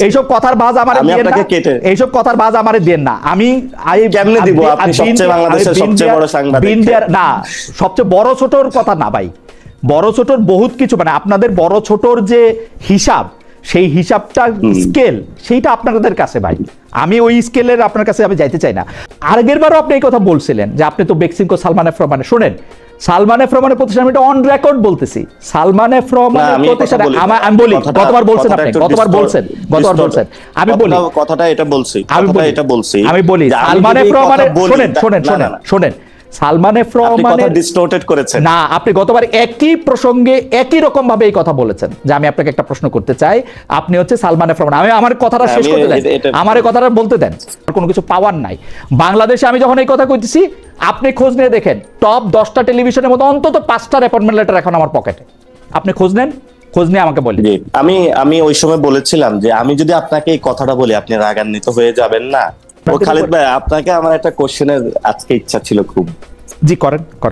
এইসব কথার বাজ আমারে দেন না, এইসব কথার বাজ আমারে দেন না। আমি কেমনে দিব? আপনি সবচেয়ে বাংলাদেশের সবচেয়ে বড় সাংবাদিক। না, সবচেয়ে বড় ছোটর কথা না ভাই, বড় ছোটর বহুত কিছু, মানে আপনাদের বড় ছোটর যে হিসাব, সেই হিসাবটা স্কেল সেইটা আপনাদের কাছে ভাই। আমি ওই স্কেলের আপনার কাছে আমি যাইতে চাই না। আগের বারও আপনি এই কথা বলছিলেন যে আপনি তো বেক্সিমকো সালমান এফ রহমানে, শোনেন, সালমান এফ রহমানের প্রতিষ্ঠান, আমি এটা অন রেকর্ড বলতেছি, সালমান এফ রহমানের প্রতিষ্ঠান, আমি বলি কতবার বলছেন আপনি, কতবার বলছেন, আমি বলি কথাটা এটা বলছি, আমি বলি সালমান এফ রহমানের, শোনেন সালমান এফ রহমানের ডিসটর্টেড করেছেন না, আপনি গতবার একই প্রসঙ্গে একই রকম ভাবে এই কথা বলেছেন যে আমি আপনাকে একটা প্রশ্ন করতে চাই, আপনি হচ্ছে সালমান এফ রহমান। আমি আমার কথাটা শেষ করতে দেন, আমার এই কথাটা বলতে দেন, কোনো কিছু পাওয়ার নাই বাংলাদেশে। আমি যখন এই কথা কইতেছি, আপনি খোঁজ নিয়ে দেখেন, টপ 10টা টেলিভিশনের মধ্যে অন্তত 5টার অ্যাপয়েন্টমেন্ট লেটার এখন আমার পকেটে। আপনি খোঁজ নেন, খোঁজ নিয়ে আমাকে বলেন। আমি ওই সময় বলেছিলাম যে আমি যদি আপনাকে এই কথাটা বলি আপনি রাগান্বিত হয়ে যাবেন না। ও খালিদ ভাই, আপনাকে আমার একটা কোশ্চেনের আজকে ইচ্ছা ছিল খুব। জি, করেন।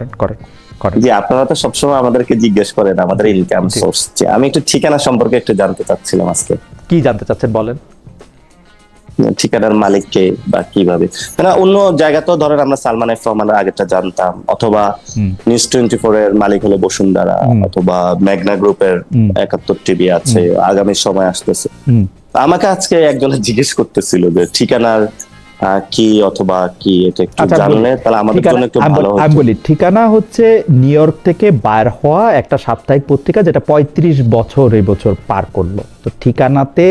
জি, আপনারা তো সবসময় আমাদেরকে জিজ্ঞেস করেন আমাদের ইনকাম সোর্স, যে আমি একটু ঠিকানা সম্পর্কে একটু জানতে চাচ্ছিলাম আজকে। কি জানতে চাচ্ছেন বলেন? ঠিকানার মালিককে বা কিভাবে, মানে অন্য জায়গাতেও ধরেন আমরা সালমান এফ রহমানের আগেরটা জানতাম, অথবা নিউজ 24 এর মালিক হলো বসুন্ধরা, অথবা মেঘনা গ্রুপের 71 টিভি আছে, আগামী সময় আসতেছে। আমাকে আজকে একজনে জিজ্ঞেস করতেছিল যে ঠিকানার কি অথবা কি, এটা একটু জানলে তাহলে আমাদের জন্য একটু ভালো হতো। আমি বলি, ঠিকানা হচ্ছে নিউ ইয়র্ক থেকে বাইর হওয়া একটা সাপ্তাহিক পত্রিকা, যেটা 35 বছর এই বছর পার করলো। তো ঠিকানাতে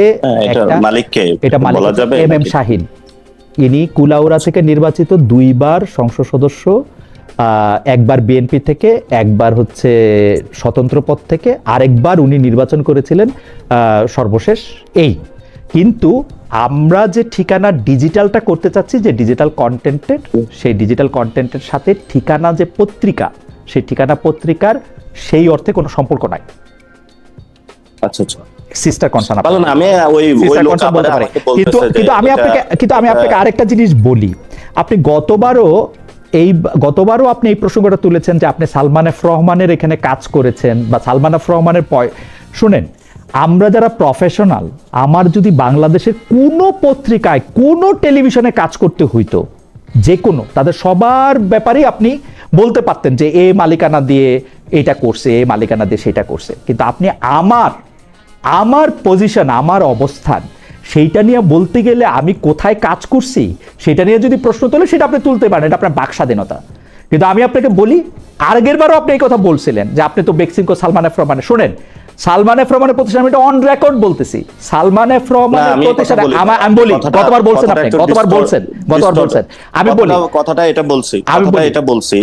একটা মালিককে এটা বলা যাবে এম এম শাহিন, ইনি কুলাউড়া থেকে নির্বাচিত 2বার সংসদ সদস্য, একবার বিএনপি থেকে, একবার হচ্ছে স্বতন্ত্র পদ থেকে, আরেকবার উনি নির্বাচন করেছিলেন সর্বশেষ এই। কিন্তু আমরা যে ঠিকানা ডিজিটালটা করতে চাচ্ছি, যে ডিজিটাল কন্টেন্টের, সেই ডিজিটাল কন্টেন্টের সাথে ঠিকানা যে পত্রিকা, সেই ঠিকানা পত্রিকার সেই অর্থে কোনো সম্পর্ক নাই। আচ্ছা, সিস্টার কনসার্ন আমি ওই বলতে পারি। কিন্তু আমি আপনাকে আরেকটা জিনিস বলি, আপনি গতবারও আপনি এই প্রসঙ্গটা তুলেছেন যে আপনি সালমান এফ রহমানের এখানে কাজ করেছেন, বা সালমান এফ রহমানের শুনেন, আমরা যারা প্রফেশনাল, আমার যদি বাংলাদেশের কোনো পত্রিকায় কোনো টেলিভিশনে কাজ করতে হইতো, যে কোনো, তাদের সবার ব্যাপারেই আপনি বলতে পারতেন যে এ মালিকানা দিয়ে এটা করছে, এ মালিকানা দিয়ে সেটা করছে। কিন্তু আপনি আমার পজিশন, আমার অবস্থান, সেইটা নিয়ে বলতে গেলে আমি কোথায় কাজ করছি সেটা নিয়ে যদি প্রশ্ন তোলে, সেটা আপনি তুলতে পারেন, এটা আপনার বাক স্বাধীনতা। কিন্তু আমি আপনাকে বলি, আগের বারও আপনি এই কথা বলছিলেন যে আপনি তো বেক্সিমকো সালমান এফ রহমানে, শোনেন, সালমান এফ রহমানের প্রতিষ্ঠান, আমি এটা অন রেকর্ড বলতেছি, সালমান এফ রহমানের প্রতিষ্ঠান, আমি বলি কতবার বলছেন আপনি, কতবার বলছেন, আমি বলি কথাটা এটা বলছি,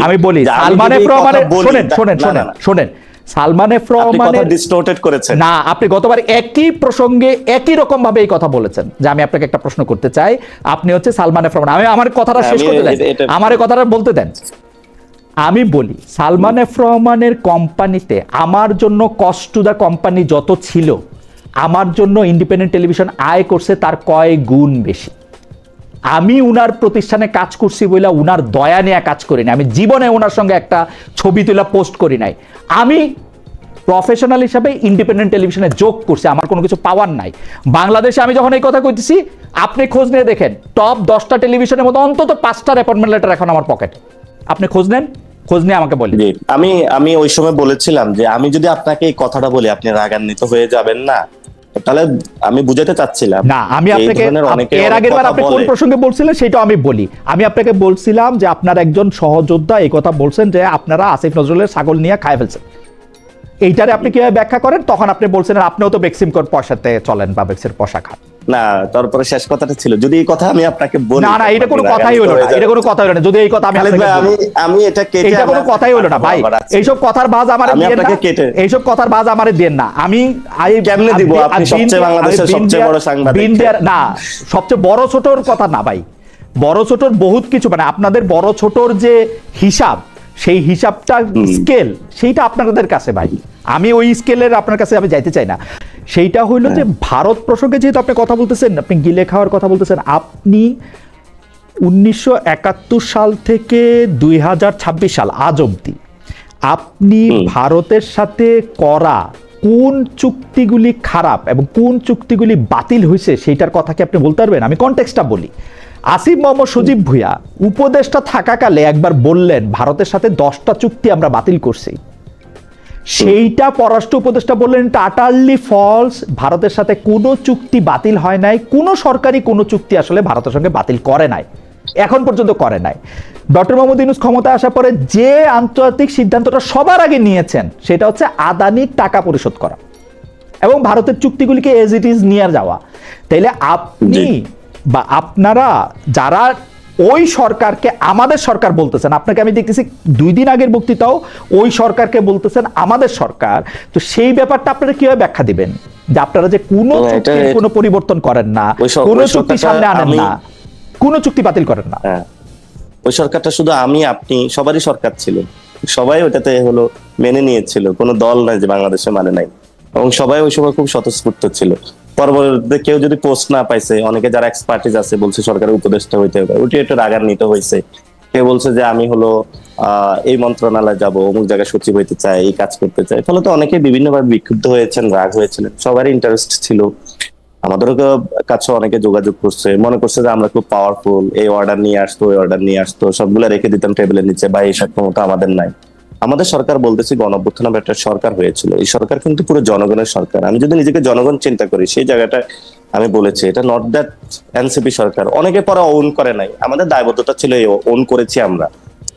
আমি বলি সালমান এফ রহমানের, শোনেন সালমান এফ রহমানের ডিসটর্টেড করেছেন না, আপনি গতবার একই প্রসঙ্গে একই রকম ভাবে এই কথা বলেছেন যে আমি আপনাকে একটা প্রশ্ন করতে চাই, আপনি হচ্ছে সালমান এফ রহমান। আমি আমার কথাটা শেষ করতে দেন, আমার এই কথাটা বলতে দেন। আমি বলি, সালমান এফ রহমানের কোম্পানিতে আমার জন্য কস্ট টু দ্য কোম্পানি যত ছিল, আমার জন্য ইন্ডিপেন্ডেন্ট টেলিভিশন আয় করছে তার কয়েক গুণ বেশি। আমি উনার প্রতিষ্ঠানে কাজ করছি বলে উনার দয়া নিয়ে কাজ করি না, আমি জীবনে ওনার সঙ্গে একটা ছবি তোলা পোস্ট করি নাই। আমি প্রফেশনাল হিসাবে ইন্ডিপেন্ডেন্ট টেলিভিশনে যোগ করছি, আমার কোনো কিছু পাওয়ার নাই বাংলাদেশে। আমি যখন এই কথা কইতেছি, আপনি খোঁজ নিয়ে দেখেন, টপ 10টা টেলিভিশনের মধ্যে অন্তত 5টার অ্যাপয়েন্টমেন্ট লেটার এখন আমার পকেটে। আপনি খোঁজ নেন, খোঁজ নিয়ে আমাকে বলেন। আমি ওই সময় বলেছিলাম যে আমি যদি আপনাকে এই কথাটা বলি আপনি রাগান্বিত হয়ে যাবেন না, তাহলে আমি বুঝাতে চাচ্ছিলাম না, আমি আপনাকে এর আগের বার আপনি কোন প্রসঙ্গে বলছিলেন সেটা আমি বলি। আমি আপনাকে বলছিলাম যে আপনার একজন সহযোদ্ধা এই কথা বলছেন যে আপনারা আসিফ নজরুলের ছাগল নিয়ে খায় ফেলছেন, এইটারে আপনি কিভাবে ব্যাখ্যা করেন? তখন আপনি বলছেন আপনিও তো বেক্সিমকোর পয়সাতে চলেন বা বেক্সের পয়সা খান। না, তারপরে শেষ কথাটা ছিল, যদি এই কথা আমি আপনাকে বলি, না এটা কোনো কথাই হলো না, এটা কোনো কথাই হলো না। যদি এই কথা আমি এটা কেটে, এটা কোনো কথাই হলো না ভাই, এইসব কথার বাজ আমারে দেন না, এইসব কথার বাজ আমারে দেন না। আমি কেমনে দিব? আপনি সবচেয়ে বাংলাদেশের সবচেয়ে বড় সাংবাদিক। না, সবচেয়ে বড় ছোটর কথা না ভাই, বড় ছোটর বহুত কিছু, মানে আপনাদের বড় ছোটর যে হিসাব, সেই হিসাবটা স্কেল সেইটা আপনাদের কাছে ভাই। আমি ওই স্কেলের আপনার কাছে আমি যাইতে চাই না। সেইটা হইলো যে ভারত প্রসঙ্গে যেহেতু আপনি কথা বলতেছেন, আপনি গিলে খাওয়ার কথা বলতেছেন, আপনি 1971 সাল থেকে 2026 সাল আজ অব্দি আপনি ভারতের সাথে করা কোন চুক্তিগুলি খারাপ এবং কোন চুক্তিগুলি বাতিল হয়েছে সেইটার কথা কি আপনি বলতে পারবেন? আমি কনটেক্সটটা বলি। আসিফ মোহাম্মদ সজীব ভুঁইয়া উপদেষ্টা থাকাকালে একবার বললেন ভারতের সাথে 10টা চুক্তি আমরা বাতিল করছি। সেইটা পররাষ্ট্র উপদেষ্টা বললেন টাটারলি ফলস, ভারতের সাথে কোনো চুক্তি বাতিল হয় নাই, কোনো সরকারি কোনো চুক্তি আসলে ভারতের সঙ্গে বাতিল করে নাই, এখন পর্যন্ত করে নাই। ডক্টর মোহাম্মদ ইউনূস ক্ষমতায় আসার পরে যে আন্তর্জাতিক সিদ্ধান্তটা সবার আগে নিয়েছেন সেটা হচ্ছে আদানির টাকা পরিশোধ করা এবং ভারতের চুক্তিগুলিকে এজ ইট ইজ নিয়ে যাওয়া। তাইলে আপনি বা আপনারা যারা ওই সরকারকে আমাদের সরকার বলতেছেন, আপনাকে আমি দেখতেছি 2 দিন আগের বক্তৃতাও ওই সরকারকে বলতেছেন আমাদের সরকার, তো সেই ব্যাপারটা আপনারা কিভাবে ব্যাখ্যা দিবেন যে আপনারা যে কোনো চুক্তির কোনো পরিবর্তন করেন না, কোনো চুক্তি সামনে আনেন না, কোনো চুক্তি বাতিল করেন না? ওই সরকারটা শুধু আমি আপনি সবারই সরকার ছিল, সবাই ওটাতে হলো মেনে নিয়েছিল, কোনো দল নাই যে বাংলাদেশে মানে নাই, এবং সবাই ওই সময় খুব স্বতঃস্ফূর্ত ছিল। পরবর্তীতে কেউ যদি পোস্ট না পাইছে, অনেকে যারা এক্সপার্টিস আছে বলছে সরকারের উপদেষ্টা হইতে হবে, ওটি একটু রাগান্বিত হয়েছে। কেউ বলছে যে আমি হলো এই মন্ত্রণালয়ে যাব, অমুক জায়গায় সচিব হইতে চাই, এই কাজ করতে চাই। ফলে তো অনেকে বিভিন্নভাবে বিক্ষুব্ধ হয়েছেন, রাগ হয়েছিলেন, সবারই ইন্টারেস্ট ছিল। আমাদেরও কাছে অনেকে যোগাযোগ করছে, মনে করছে যে আমরা খুব পাওয়ারফুল, এই অর্ডার নিয়ে আসতো, ওই অর্ডার নিয়ে আসতো, সবগুলো রেখে দিতাম টেবিলের নিচে, বা এই সক্ষমতা আমাদের নাই। আমাদের সরকার বলতেছি গণঅভ্যুত্থান একটা সরকার হয়েছিল, এই সরকার কিন্তু পুরো জনগণের সরকার। আমি যদি নিজেকে জনগণ চিন্তা করি সেই জায়গাটা আমি বলেছি, এটা নট দ্যাট এনসিপি সরকার। অনেকে পরে ওন করে নাই, আমাদের দায়বদ্ধতা ছিল ওন করেছি আমরা,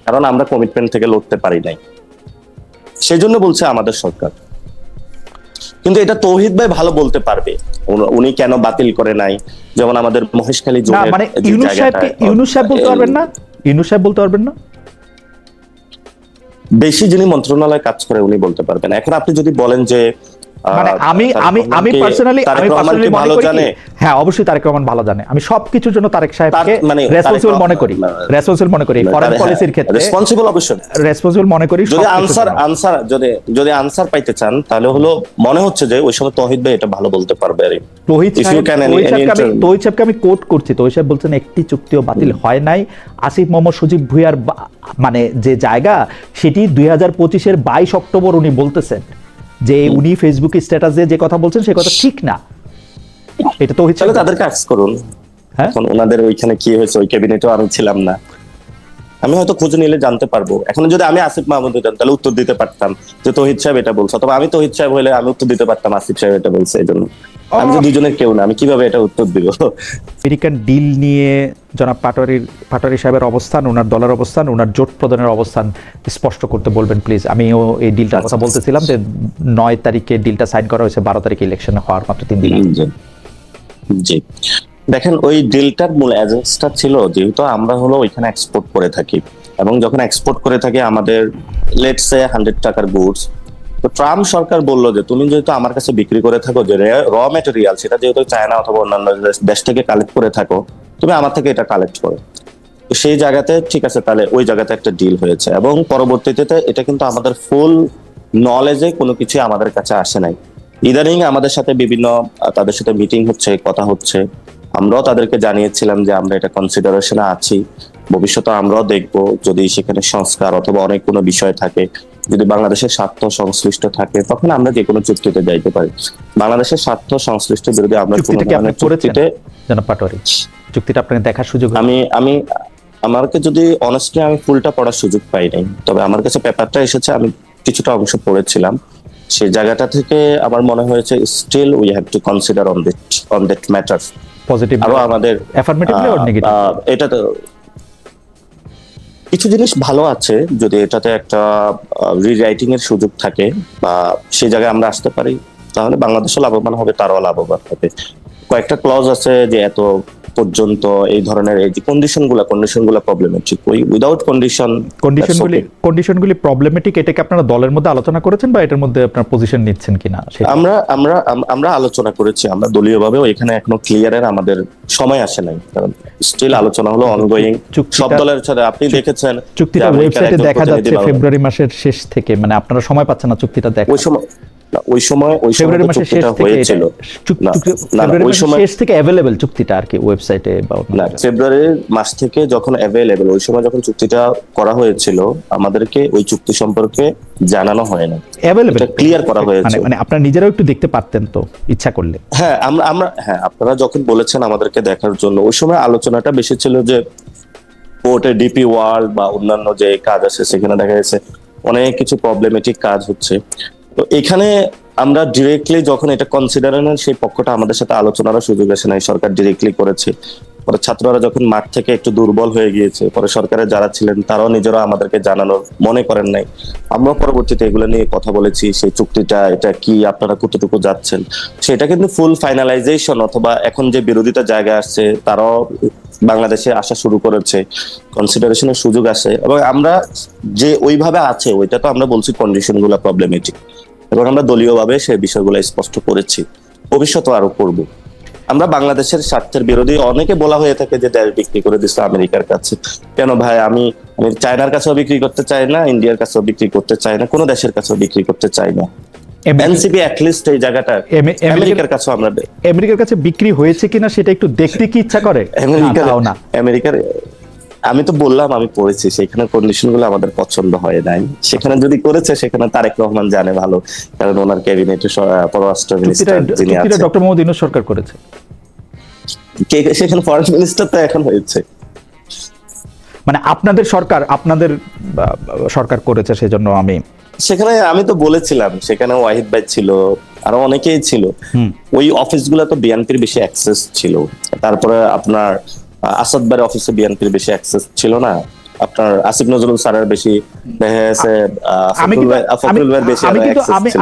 কারণ আমরা কমিটমেন্ট থেকে লড়তে পারি নাই, সেই জন্য বলছে আমাদের সরকার। কিন্তু এটা তৌহিদ ভাই ভালো বলতে পারবে উনি কেন বাতিল করে নাই। যেমন আমাদের মহেশখালী জোনের মানে ইউনূস সাহেব বলতে পারবেন না? ইউনূস সাহেব বলতে পারবেন না? বেশি যিনি মন্ত্রণালয়ে কাজ করে উনি বলতে পারবেন। এখন আপনি যদি বলেন যে মানে আমি পার্সোনালি মনে করি, হ্যাঁ অবশ্যই তারেক রহমান ভালো জানে। আমি সবকিছুর জন্য তারেক সাহেবকে রেসপন্সিবল মনে করি, ফরেন পলিসির ক্ষেত্রে রেসপন্সিবল অবশ্যই রেসপন্সিবল মনে করি। যদি আনসার পাইতে চান তাহলে হলো মনে হচ্ছে যে ওই সময় তৌহিদ ভাই এটা ভালো বলতে পারবে। তৌহিদ সাহেবকে আমি কোট করছি, তৌহিদ সাহেব বলছেন একটি চুক্তিও বাতিল হয় নাই। আসিফ মোহাম্মদ সজীব ভুঁইয়ার মানে যে জায়গা সেটি 2025-এর 22 অক্টোবর উনি বলতেছেন যে উনি ফেসবুকে স্ট্যাটাস দিয়ে যে কথা বলছেন সে কথা ঠিক না। এটা তো হচ্ছে তাদেরকে আক্স করুন। এখন ওনাদের ওইখানে কি হয়েছে, ওই ক্যাবিনেটেও আমি ছিলাম না, আমি হয়তো খোঁজ নিলে জানতে পারবো। এখন যদি আমি আসিফ মাহমুদ হইতাম তাহলে উত্তর দিতে পারতাম যে তৌহিদ সাহেব এটা বলছে, অথবা আমি তৌহিদ সাহেব হলে আমি উত্তর দিতে পারতাম আসিফ সাহেব এটা বলছে। এই জন্য আমি যে দুজনের কেউ না, আমি কিভাবে এটা উত্তর দিব? আমেরিকান ডিল নিয়ে জনাব পাটোয়ারি সাহেবের অবস্থান, ওনার দলের অবস্থান, ওনার জোট প্রদানের অবস্থান স্পষ্ট করতে বলবেন প্লিজ। আমিও এই ডিলটার কথা বলতেছিলাম যে 9 তারিখে ডিলটা সাইন করা হয়েছে, 12 তারিখে ইলেকশন হওয়ার মাত্র 3 দিন। জি দেখেন, ওই ডিলটার মূল এজেন্সটা ছিল যেহেতু আমরা হলো ওইখানে এক্সপোর্ট করে থাকি, এবং যখন এক্সপোর্ট করে থাকি আমাদের লেটস সে 100 টাকার গুডস, তো ট্রাম্প সরকার বললো যে তুমি যেহেতু আমার কাছে বিক্রি করে থাকো যে র ম্যাটেরিয়াল, সেটা যেহেতু চায়না অথবা অন্যান্য দেশ থেকে কালেক্ট করে থাকো, তুমি আমার থেকে এটা কালেক্ট করো। তো সেই জায়গাতে ঠিক আছে, তাহলে ওই জায়গাতে একটা ডিল হয়েছে, এবং পরবর্তীতে এটা কিন্তু আমাদের ফুল নলেজে কোনো কিছু আমাদের কাছে আসে নাই। ইদানিং আমাদের সাথে বিভিন্ন তাদের সাথে মিটিং হচ্ছে, কথা হচ্ছে, আমরাও তাদেরকে জানিয়েছিলাম যে আমরা এটা কনসিডারেশনে আছি, ভবিষ্যতে আমরাও দেখবো যদি সেখানে সংস্কার অথবা অনেক কোনো বিষয় থাকে, যদি বাংলাদেশের স্বার্থ সংশ্লিষ্ট থাকে তখন আমরা যে কোনো চুক্তিতে যাইতে পারি। বাংলাদেশের স্বার্থ সংশ্লিষ্ট বিরোধী আমরা চুক্তিটা আপনাকে দেখার সুযোগ, আমাকে যদি অনেস্টলি আমি ফুলটা পড়ার সুযোগ পাই নাই, তবে আমার কাছে পেপারটা এসেছে, আমি কিছুটা অংশ পড়েছিলাম। সেই জায়গাটা থেকে আমার মনে হয়েছে still we have to consider on that matter. Positive আরো আমাদের অ্যাফার্মেটিভলি অর নেগেটিভ, এটা তো কিছু জিনিস ভালো আছে, যদি এটাতে একটা রিরাইটিং এর সুযোগ থাকে বা সেই জায়গায় আমরা আসতে পারি তাহলে বাংলাদেশও লাভবান হবে, তারাও লাভবান হবে। কয়েকটা ক্লজ আছে যে এত পর্যন্ত এই ধরনের এই যে কন্ডিশনগুলো প্রবলেমেটিক, উইদাউট কন্ডিশনগুলি প্রবলেমেটিক। এটাকে আপনারা দলের মধ্যে আলোচনা করেছেন বা এটার মধ্যে আপনারা পজিশন নিচ্ছেন কিনা? আমরা আলোচনা করেছি, আমরা দলীয়ভাবে এখানে এখনো ক্লিয়ারের আমাদের সময় আসে নাই, কারণ স্টিল আলোচনা হলো অনগোয়িং সব দলের সাথে। আপনি দেখেছেন চুক্তিটা ওয়েবসাইটে দেখা যাচ্ছে ফেব্রুয়ারি মাসের শেষ থেকে, মানে আপনারা সময় পাচ্ছেন না চুক্তিটা দেখা। ওই সময় ফেব্রুয়ারি মাসের শেষ চুক্তিটা থেকে হয়েছিল না, ফেব্রুয়ারি ওই মাসের সময় শেষ থেকে অ্যাভেলেবেল চুক্তিটা আর কি ওয়েবসাইটে বা অন্য না, জায়গায়। ফেব্রুয়ারি মাস থেকে যখন অ্যাভেলেবল, ওই সময় যখন চুক্তিটা করা হয়েছিল আমাদেরকে ওই চুক্তি সম্পর্কে জানানো হয় না, অ্যাভেলেবেল এটা ক্লিয়ার করা হয়েছে। মানে আপনারা নিজেরাও একটু দেখতে পারতেন তো ইচ্ছা করলে। হ্যাঁ, আমরা হ্যাঁ, আপনারা যখন বলেছেন আমাদেরকে দেখার জন্য, ওই সময় আলোচনাটা বেশি ছিল যে পোর্টে ডিপি ওয়ার্ল্ড বা অন্যান্য যে কাজ আছে সেখানে দেখা গেছে অনেক কিছু প্রবলেমেটিক কাজ হচ্ছে। তো এখানে আমরা ডিরেক্টলি যখন এটা কনসিডার নেন, সেই পক্ষটা আমাদের সাথে আলোচনারও সুযোগ আসে নাই, সরকার ডিরেক্টলি করেছে। পরে ছাত্ররা যখন মাঠ থেকে একটু দুর্বল হয়ে গিয়েছে, পরে সরকারের যারা ছিলেন তারাও নিজেরা আমাদেরকে জানানোর মনে করেন নাই। আমরা পরবর্তীতে এগুলো নিয়ে কথা বলেছি, সেই চুক্তিটা এটা কি, আপনারা কতটুকু যাচ্ছেন, সেটা কিন্তু ফুল ফাইনালাইজেশন অথবা এখন যে বিরোধিতা জায়গা আসছে তারাও বাংলাদেশে আসা শুরু করেছে, কনসিডারেশনের সুযোগ আসে। এবং আমরা যে ওইভাবে আছে ওইটা তো আমরা বলছি কন্ডিশন গুলা প্রবলেমেটিক, এবং আমরা দলীয়ভাবে সেই বিষয়গুলো স্পষ্ট করেছি, ভবিষ্যতে আরো করব। আমরা বাংলাদেশের স্বার্থের বিরোধী, অনেকে বলা হয়ে থাকে যে দেশ বিক্রি করে দিচ্ছে আমেরিকার কাছে। কেন ভাই, আমি চায়নার কাছেও বিক্রি করতে চাই না, ইন্ডিয়ার কাছেও বিক্রি করতে চাই না, কোনো দেশের কাছেও বিক্রি করতে চাই না। এনসিপি অ্যাটলিস্ট এই জায়গাটা আমেরিকার কাছে, আমরা আমেরিকার কাছে বিক্রি হয়েছে কিনা সেটা একটু দেখতে কি ইচ্ছা করে? আমেরিকার আমি তো বললাম আমি পড়েছি, সেখানে কন্ডিশন গুলো আমাদের পছন্দ হয় নাই। সেখানে যদি করেছে সেখানে তারেক রহমান জানে ভালো, কারণ ওনার ক্যাবিনেটে পররাষ্ট্র মিনিস্টার যিনি আছেন ডক্টর মোহাম্মদ ইউনূস সরকার করেছে, সেখানে ফরেন মিনিস্টার তো এখন হয়েছে। মানে আপনাদের সরকার করেছে, সেজন্য সেখানে আমি তো বলেছিলাম, সেখানে ওয়াহিদ ভাই ছিল, আরো অনেকেই ছিল। ওই অফিসগুলো তো বিএনপির বেশি অ্যাক্সেস ছিল। তারপরে আপনার আসাদ ভাইয়ের অফিসে বিএনপির বেশি অ্যাক্সেস ছিল না, আপনার আসিফ নজরুল স্যারের বেশি দেখা গেছে,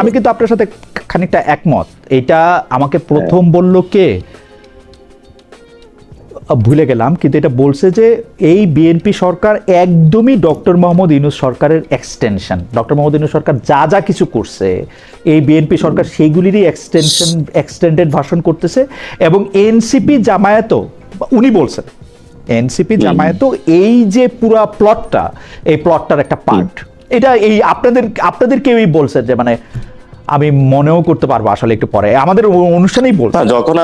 আমি কিন্তু আপনার সাথে খানিকটা একমত। এটা আমাকে প্রথম বলল কে ভুলে গেলাম, কিন্তু এটা বলছে যে এই বিএনপি সরকার একদমই ডক্টর মোহাম্মদ ইউনূস সরকারের এক্সটেনশন। ডক্টর মোহাম্মদ ইউনূস সরকার যা যা কিছু করছে এই বিএনপি সরকার সেইগুলিরই এক্সটেন্ডেড ভার্সন করতেছে। এবং এনসিপি জামায়াতও, উনি বলছেন এনসিপি জামায়াতও এই যে পুরা প্লটটা, এই প্লটটার একটা পার্ট। এটা এই আপনাদের কেউই বলছেন যে, মানে আমি মনেও করতে পারবো আসলে একটু পরে আমাদের অনুষ্ঠানেই বলছি, যখন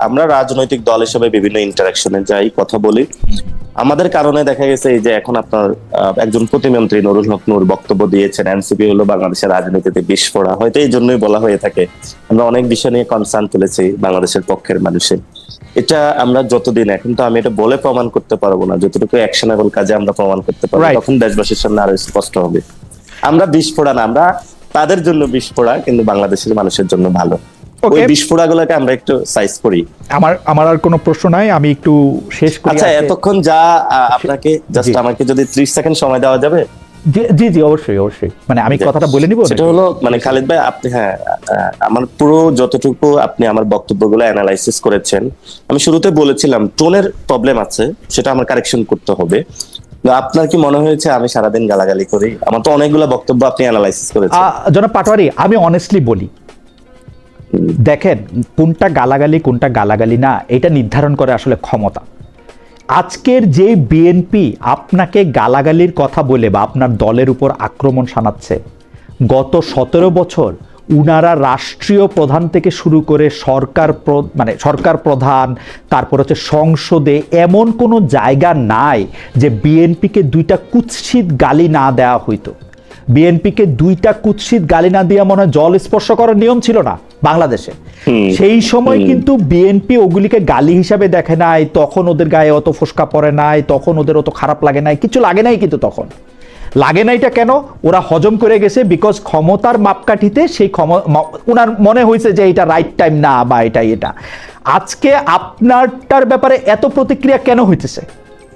আমরা রাজনৈতিক দল হিসেবে বিভিন্ন ইন্টারাকশনে যাই, কথা বলি, আমাদের কারণে দেখা গেছে এই যে এখন আপনার একজন প্রতিমন্ত্রী নুরুল হক নূর বক্তব্য দিয়েছেন এনসিপি হলো বাংলাদেশের রাজনীতিতে বিস্ফোরা, হয়তো এই জন্যই বলা হয়ে থাকে। আমরা অনেক বিষয় নিয়ে কনসার্ন তুলেছি বাংলাদেশের পক্ষের মানুষের। এটা আমরা যতদিন, এখন তো আমি এটা বলে প্রমাণ করতে পারবো না, যতটুকু অ্যাকশনেবল কাজে আমরা প্রমাণ করতে পারবো তখন দেশবাসীর সামনে আরো স্পষ্ট হবে। আমরা বিস্ফোরা না, আমরা তাদের জন্য বিস্ফোরা, কিন্তু বাংলাদেশের মানুষের জন্য ভালো। ওই বিস্ফোরাগুলোকে আমরা একটু সাইজ করি। আমার আর কোনো প্রশ্ন নাই, আমি একটু শেষ করি। আচ্ছা, এতক্ষণ যা আপনাকে জাস্ট আমাকে যদি 30 সেকেন্ড সময় দেওয়া যাবে? জি জি, অবশ্যই অবশ্যই, মানে আমি কথাটা বলে নিব। সেটা হলো, মানে খালিদ ভাই আপনি, হ্যাঁ, আমার পুরো যতটুকু আপনি আমার বক্তব্যগুলো অ্যানালাইসিস করেছেন, আমি শুরুতে বলেছিলাম টোনের প্রবলেম আছে, সেটা আমার কারেকশন করতে হবে। আপনার কি মনে হয়েছে আমি সারাদিন গালাগালি করি? আমার তো অনেকগুলো বক্তব্য আপনি অ্যানালাইসিস করেছেন। জনাব পাটোয়ারি, আমি অনেস্টলি বলি, দেখেন কোনটা গালাগালি না এটা নির্ধারণ করে আসলে ক্ষমতা। আজকের যে বিএনপি আপনাকে গালাগালির কথা বলে বা আপনার দলের উপর আক্রমণ শানাচ্ছে, গত 17 বছর উনারা রাষ্ট্রীয় প্রধান থেকে শুরু করে সরকার প্রধান, তারপর হচ্ছে সংসদে এমন কোনো জায়গা নাই যে বিএনপিকে 2টা কুৎসিত গালি না দেওয়া হইতো। বিএনপিকে 2টা কুৎসিত গালি না দিয়ে মনে হয় জল স্পর্শ করার নিয়ম ছিল না বাংলাদেশে। সেই সময় কিন্তু বিএনপি ওগুলিকে গালি হিসাবে দেখে নাই, তখন ওদের গায়ে অত ফোসকা পড়ে নাই, তখন ওদের অত খারাপ লাগে নাই, কিছু লাগে নাই। কিন্তু তখন লাগে নাইটা কেন? ওরা হজম করে গেছে, বিকজ ক্ষমতার মাপকাঠিতে সেই ওনার মনে হয়েছে যে এটা রাইট টাইম না, বা এটা। আজকে আপনারটার ব্যাপারে এত প্রতিক্রিয়া কেন হইতেছে?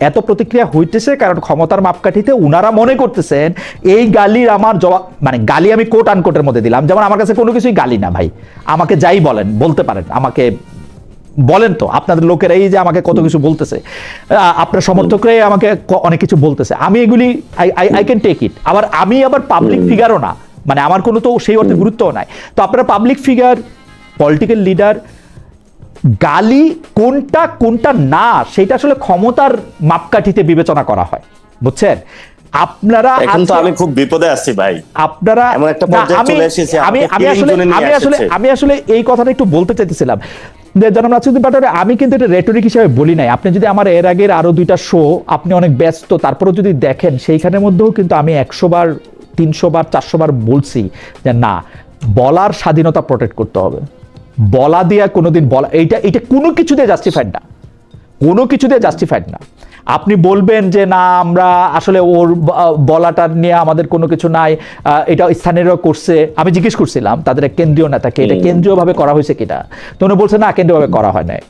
এত প্রতিক্রিয়া হইতেছে কারণ ক্ষমতার মাপকাঠিতে উনারা মনে করতেছেন এই গালির আমার জবাব, মানে গালি আমি কোট আনকোটের মধ্যে দিলাম, যেমন আমার কাছে কোনো কিছুই গালি না ভাই, আমাকে যাই বলেন বলতে পারেন, আমাকে বলেন তো আপনাদের লোকেরা এই যে আমাকে কত কিছু বলতেছে, আপনার সমর্থকরাই আমাকে অনেক কিছু বলতেছে, আমি এগুলি আই ক্যান টেক ইট। আমি আবার পাবলিক ফিগারও না, মানে আমার কোনো তো সেই অর্থে গুরুত্বও নাই। তো আপনারা পাবলিক ফিগার, পলিটিক্যাল লিডার, গালি কোনটা না সেটা আসলে ক্ষমতার মাপকাঠিতে বিবেচনা করা হয়, বুঝছেন? আপনারা এখন তো আমি খুব বিপদে আছি ভাই, আপনারা এমন একটা পর্যায়ে চলে এসেছি, আমি আসলে এই কথাটা একটু বলতে চাইতেছিলাম যে জনাব নাসিরউদ্দিন পাটোয়ারি, আমি কিন্তু এটা রেটরিক হিসেবে বলি নাই। আপনি যদি আমার এর আগের আরো 2টা শো আপনি অনেক ব্যস্ত, তারপরে যদি দেখেন সেইখানের মধ্যেও কিন্তু আমি 100 বার 300 বার 400 বার বলছি যে না, বলার স্বাধীনতা প্রোটেক্ট করতে হবে। বলা দিয়া কোনোদিন বলা, এইটা কোনো কিছু দিয়ে জাস্টিফাইড না, কোনো কিছু দিয়ে জাস্টিফাইড না। আপনি বলবেন যে না আমরা আসলে ওর বলাটা নিয়ে আমাদের কোনো কিছু নাই, এটা স্থানীয়রা করছে। আমি জিজ্ঞেস করছিলাম তাদের এক কেন্দ্রীয় নেতাকে এটা কেন্দ্রীয়ভাবে করা হয়েছে কিনা, তো উনি বলছে না কেন্দ্রীয়ভাবে করা হয় নাই।